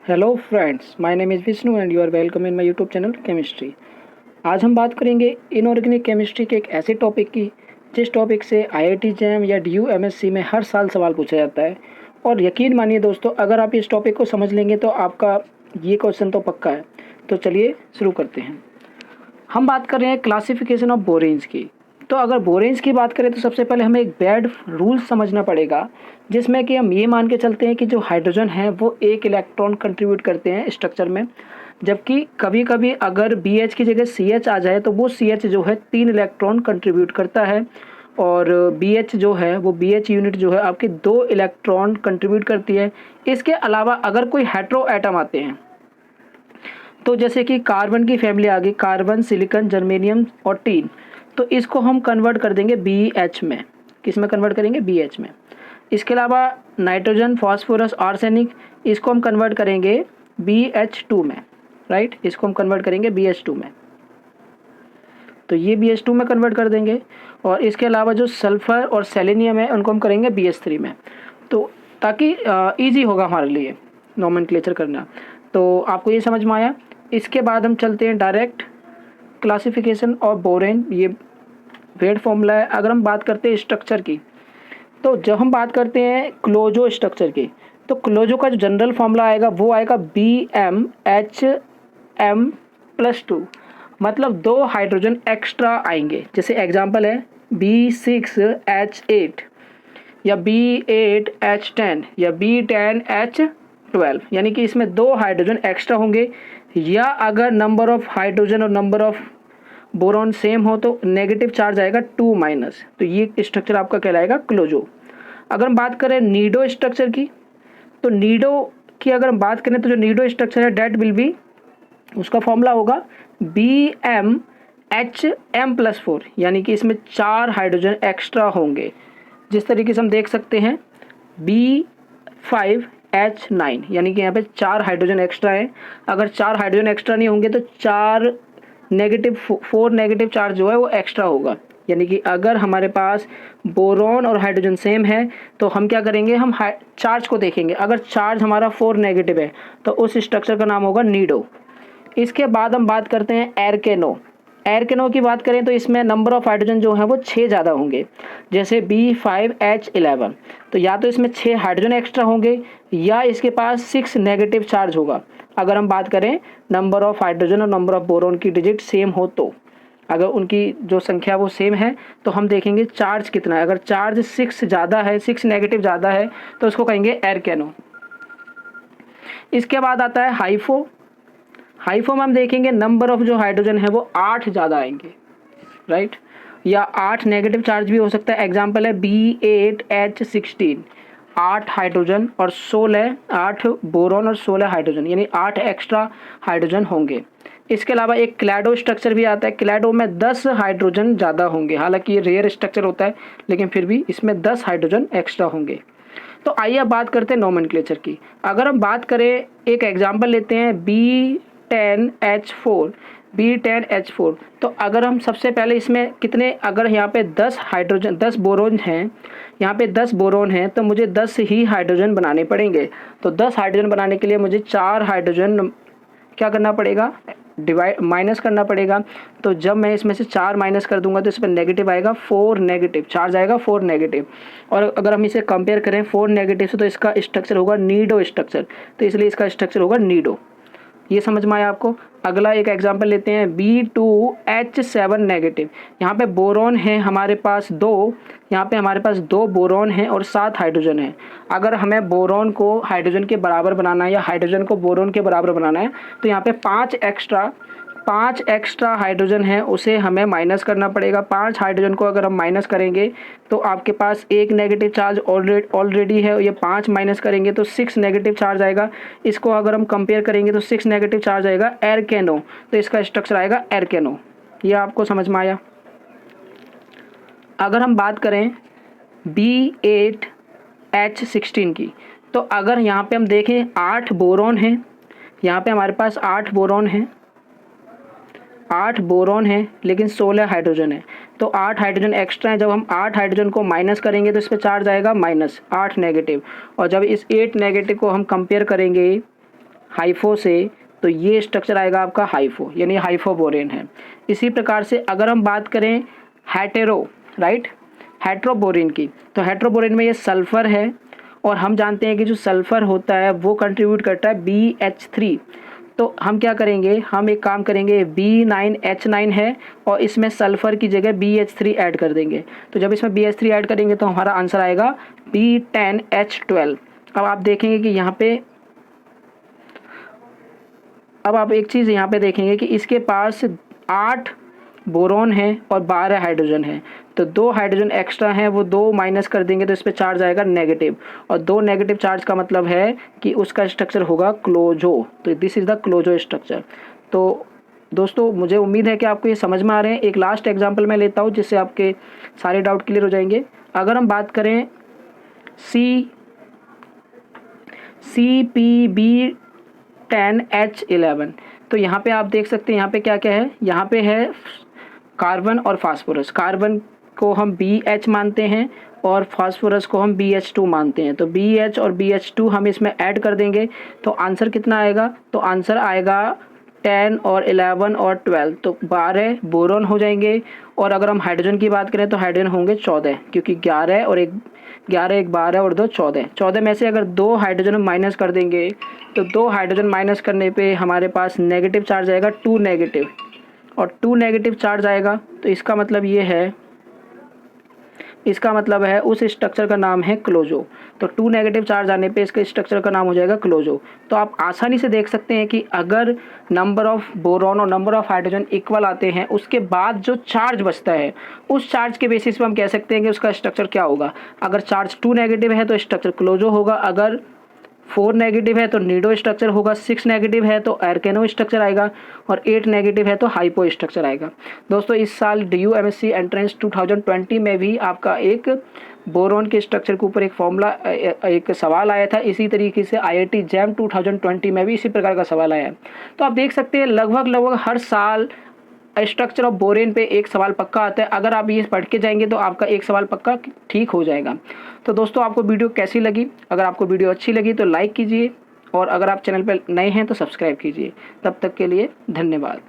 Hello friends, my name is Vishnu and you are welcome in my YouTube channel chemistry. आज हम बात करेंगे inorganic chemistry के एक ऐसे टॉपिक की जिस टॉपिक से आईआईटी जैम या डीयू एमएससी में हर साल सवाल पूछा जाता है। और यकीन मानिए दोस्तों, अगर आप इस टॉपिक को समझ लेंगे तो आपका ये क्वेश्चन तो पक्का है। तो चलिए शुरू करते हैं। हम बात कर रहे हैं क्लासिफिकेशन ऑफ बोरेन्स की। तो अगर बोरेन्स की बात करें तो सबसे पहले हमें एक बैड रूल समझना पड़ेगा, जिसमें कि हम ये मान के चलते हैं कि जो हाइड्रोजन है वो एक इलेक्ट्रॉन कंट्रीब्यूट करते हैं स्ट्रक्चर में, जबकि कभी कभी अगर BH की जगह CH आ जाए तो वो CH जो है 3 इलेक्ट्रॉन कंट्रीब्यूट करता है, और BH जो है वो BH यूनिट जो है आपके 2 इलेक्ट्रॉन कंट्रीब्यूट करती है। इसके अलावा अगर कोई हेटेरो एटम आते हैं, तो जैसे कि कार्बन की फैमिली आ गई, कार्बन, सिलिकॉन, जर्मेनियम और टीन, तो इसको हम कन्वर्ट कर देंगे BH में। किस में कन्वर्ट करेंगे? BH में। इसके अलावा नाइट्रोजन, फास्फोरस, आर्सेनिक, इसको हम कन्वर्ट करेंगे BH2 में, राइट। इसको हम कन्वर्ट करेंगे BH2 में, तो ये BH2 में कन्वर्ट कर देंगे। और इसके अलावा जो सल्फर और सेलेनियम है उनको हम करेंगे BH3 में, तो ताकि ईजी होगा हमारे लिए नोमेनक्लेचर करना। तो आपको ये समझ में आया। इसके बाद हम चलते हैं डायरेक्ट क्लासिफिकेशन ऑफ बोरेन। ये वेट फॉर्मूला है। अगर हम बात करते हैं स्ट्रक्चर की, तो जब हम बात करते हैं क्लोजो स्ट्रक्चर की, तो क्लोजो का जो जनरल फॉर्मूला आएगा वो आएगा BmHm+2, मतलब 2 हाइड्रोजन एक्स्ट्रा आएंगे। जैसे एग्जांपल है B6H8 या B8H10 या B10H12, यानी कि इसमें 2 हाइड्रोजन एक्स्ट्रा होंगे। या अगर नंबर ऑफ हाइड्रोजन और नंबर ऑफ बोरॉन सेम हो तो नेगेटिव चार्ज आएगा 2-, तो ये स्ट्रक्चर आपका कहलाएगा क्लोजो। अगर हम बात करें नीडो स्ट्रक्चर की, तो नीडो की अगर हम बात करें तो जो नीडो स्ट्रक्चर है डेट विल बी, उसका फॉर्मूला होगा BmHm+4, यानी कि इसमें 4 हाइड्रोजन एक्स्ट्रा होंगे। जिस तरीके से हम देख सकते हैं B5H9, यानी कि यहाँ पे 4 हाइड्रोजन एक्स्ट्रा है। अगर 4 हाइड्रोजन एक्स्ट्रा नहीं होंगे तो 4 नेगेटिव 4 नेगेटिव चार्ज जो है वो एक्स्ट्रा होगा। यानी कि अगर हमारे पास बोरॉन और हाइड्रोजन सेम है तो हम क्या करेंगे, हम चार्ज को देखेंगे। अगर चार्ज हमारा 4 नेगेटिव है तो उस स्ट्रक्चर का नाम होगा नीडो। इसके बाद हम बात करते हैं एरकेनो। एरकेनो की बात करें तो इसमें नंबर ऑफ हाइड्रोजन जो है वो 6 ज़्यादा होंगे। जैसे B5H11, तो या तो इसमें 6 हाइड्रोजन एक्स्ट्रा होंगे या इसके पास 6 नेगेटिव चार्ज होगा। अगर हम बात करें नंबर ऑफ हाइड्रोजन और नंबर ऑफ बोरॉन की डिजिट सेम हो, तो अगर उनकी जो संख्या वो सेम है तो हम देखेंगे चार्ज कितना है। अगर चार्ज 6 ज़्यादा है, 6 नेगेटिव ज़्यादा है, तो उसको कहेंगे एरकेनो। इसके बाद आता है हाइफो। हाइफो में हम देखेंगे नंबर ऑफ जो हाइड्रोजन है वो 8 ज़्यादा आएंगे, राइट, या 8 नेगेटिव चार्ज भी हो सकता है। एग्जांपल है B8H16, 8 हाइड्रोजन और 16, 8 बोरॉन और 16 हाइड्रोजन, यानी 8 एक्स्ट्रा हाइड्रोजन होंगे। इसके अलावा एक क्लैडो स्ट्रक्चर भी आता है। क्लैडो में 10 हाइड्रोजन ज़्यादा होंगे। हालांकि ये रेयर स्ट्रक्चर होता है, लेकिन फिर भी इसमें 10 हाइड्रोजन एक्स्ट्रा होंगे। तो आइए अब बात करते हैं नोमेनक्लेचर की। अगर हम बात करें, एक एग्जांपल लेते हैं B10H4। B10H4, तो अगर हम सबसे पहले इसमें कितने, अगर यहाँ पे 10 हाइड्रोजन 10 बोरोन हैं, यहाँ पे 10 बोरोन हैं, तो मुझे 10 ही हाइड्रोजन बनाने पड़ेंगे। तो 10 हाइड्रोजन बनाने के लिए मुझे 4 हाइड्रोजन क्या करना पड़ेगा, डिवाइड माइनस करना पड़ेगा। तो जब मैं इसमें से 4 माइनस कर दूंगा तो इस पर नेगेटिव आएगा, 4 नेगेटिव चार्ज आएगा, 4 नेगेटिव। और अगर हम इसे कंपेयर करें 4 नेगेटिव से, तो इसका स्ट्रक्चर होगा नीडो स्ट्रक्चर, तो इसलिए इसका स्ट्रक्चर होगा नीडो। ये समझ में आया आपको। अगला एक एग्जांपल लेते हैं B2H7 नेगेटिव। यहाँ पे बोरॉन है हमारे पास 2, यहाँ पे हमारे पास 2 बोरॉन हैं और 7 हाइड्रोजन है। अगर हमें बोरॉन को हाइड्रोजन के बराबर बनाना है या हाइड्रोजन को बोरॉन के बराबर बनाना है, तो यहाँ पे 5 एक्स्ट्रा हाइड्रोजन है, उसे हमें माइनस करना पड़ेगा। 5 हाइड्रोजन को अगर हम माइनस करेंगे तो आपके पास 1 नेगेटिव चार्ज ऑलरेडी है, ये 5 माइनस करेंगे तो 6 नेगेटिव चार्ज आएगा। इसको अगर हम कंपेयर करेंगे तो 6 नेगेटिव चार्ज आएगा एरकेनो, तो इसका स्ट्रक्चर आएगा एरकेनो। ये आपको समझ में आया। अगर हम बात करें B8H16 की, तो अगर यहाँ पे हम देखें 8 बोरॉन हैं, यहाँ पे हमारे पास 8 बोरॉन हैं, 8 बोरॉन है लेकिन 16 हाइड्रोजन है, तो 8 हाइड्रोजन एक्स्ट्रा है। जब हम 8 हाइड्रोजन को माइनस करेंगे तो इस पर चार्ज आएगा -8 नेगेटिव। और जब इस 8 नेगेटिव को हम कंपेयर करेंगे हाइफो से, तो ये स्ट्रक्चर आएगा आपका हाइफो, यानी हाइफो बोरेन है। इसी प्रकार से अगर हम बात करें हेटेरो, राइट, हेट्रोबोरेन की, तो हेट्रोबोरेन में ये सल्फ़र है और हम जानते हैं कि जो सल्फ़र होता है वो कंट्रीब्यूट करता है BH3। तो हम क्या करेंगे, हम एक काम करेंगे, B9H9 है और इसमें सल्फ़र की जगह BH3 ऐड कर देंगे। तो जब इसमें BH3 ऐड करेंगे तो हमारा आंसर आएगा B10H12। अब आप देखेंगे कि यहाँ पे, अब आप एक चीज़ यहाँ पे देखेंगे कि इसके पास 8 बोरॉन है और 12 हाइड्रोजन है, तो 2 हाइड्रोजन एक्स्ट्रा हैं, वो 2 माइनस कर देंगे तो इस पर चार्ज आएगा नेगेटिव, और 2 नेगेटिव चार्ज का मतलब है कि उसका स्ट्रक्चर होगा क्लोजो। तो दिस इज़ द क्लोजो स्ट्रक्चर। तो दोस्तों मुझे उम्मीद है कि आपको ये समझ में आ रहे हैं। एक लास्ट एग्जाम्पल मैं लेता हूँ जिससे आपके सारे डाउट क्लियर हो जाएंगे। अगर हम बात करें CpB10H11, तो यहाँ पे आप देख सकते हैं यहाँ पे क्या क्या है, यहाँ पे है कार्बन और फास्फोरस। कार्बन को हम BH मानते हैं और फास्फोरस को हम BH2 मानते हैं। तो BH और BH2 हम इसमें ऐड कर देंगे तो आंसर कितना आएगा, तो आंसर आएगा 10 और 11 और 12, तो 12 बोरॉन हो जाएंगे। और अगर हम हाइड्रोजन की बात करें तो हाइड्रोजन होंगे 14, क्योंकि 11 और 1 12 और 2 14। 14 में से अगर 2 हाइड्रोजन माइनस कर देंगे तो 2 हाइड्रोजन माइनस करने पे हमारे पास नेगेटिव चार्ज आएगा 2 नेगेटिव, और 2 नेगेटिव चार्ज आएगा तो इसका मतलब ये है, इसका मतलब है उस स्ट्रक्चर का नाम है क्लोजो। तो 2 नेगेटिव चार्ज आने पे इसके स्ट्रक्चर का नाम हो जाएगा क्लोजो। तो आप आसानी से देख सकते हैं कि अगर नंबर ऑफ बोरॉन और नंबर ऑफ हाइड्रोजन इक्वल आते हैं, उसके बाद जो चार्ज बचता है उस चार्ज के बेसिस पे हम कह सकते हैं कि उसका स्ट्रक्चर क्या होगा। अगर चार्ज 2 नेगेटिव है तो स्ट्रक्चर क्लोजो होगा, अगर 4 नेगेटिव है तो निडो स्ट्रक्चर होगा, 6 नेगेटिव है तो एर्केनो स्ट्रक्चर आएगा, और 8 नेगेटिव है तो हाइपो स्ट्रक्चर आएगा। दोस्तों इस साल DU-MSc एंट्रेंस 2020 में भी आपका एक बोरॉन के स्ट्रक्चर के ऊपर एक फॉर्मूला, एक सवाल आया था। इसी तरीके से IIT JAM 2020 में भी इसी प्रकार का सवाल आया है। तो आप देख सकते हैं लगभग हर साल स्ट्रक्चर ऑफ बोरेन पे एक सवाल पक्का आता है। अगर आप ये पढ़ के जाएंगे तो आपका एक सवाल पक्का ठीक हो जाएगा। तो दोस्तों आपको वीडियो कैसी लगी, अगर आपको वीडियो अच्छी लगी तो लाइक कीजिए, और अगर आप चैनल पर नए हैं तो सब्सक्राइब कीजिए। तब तक के लिए धन्यवाद।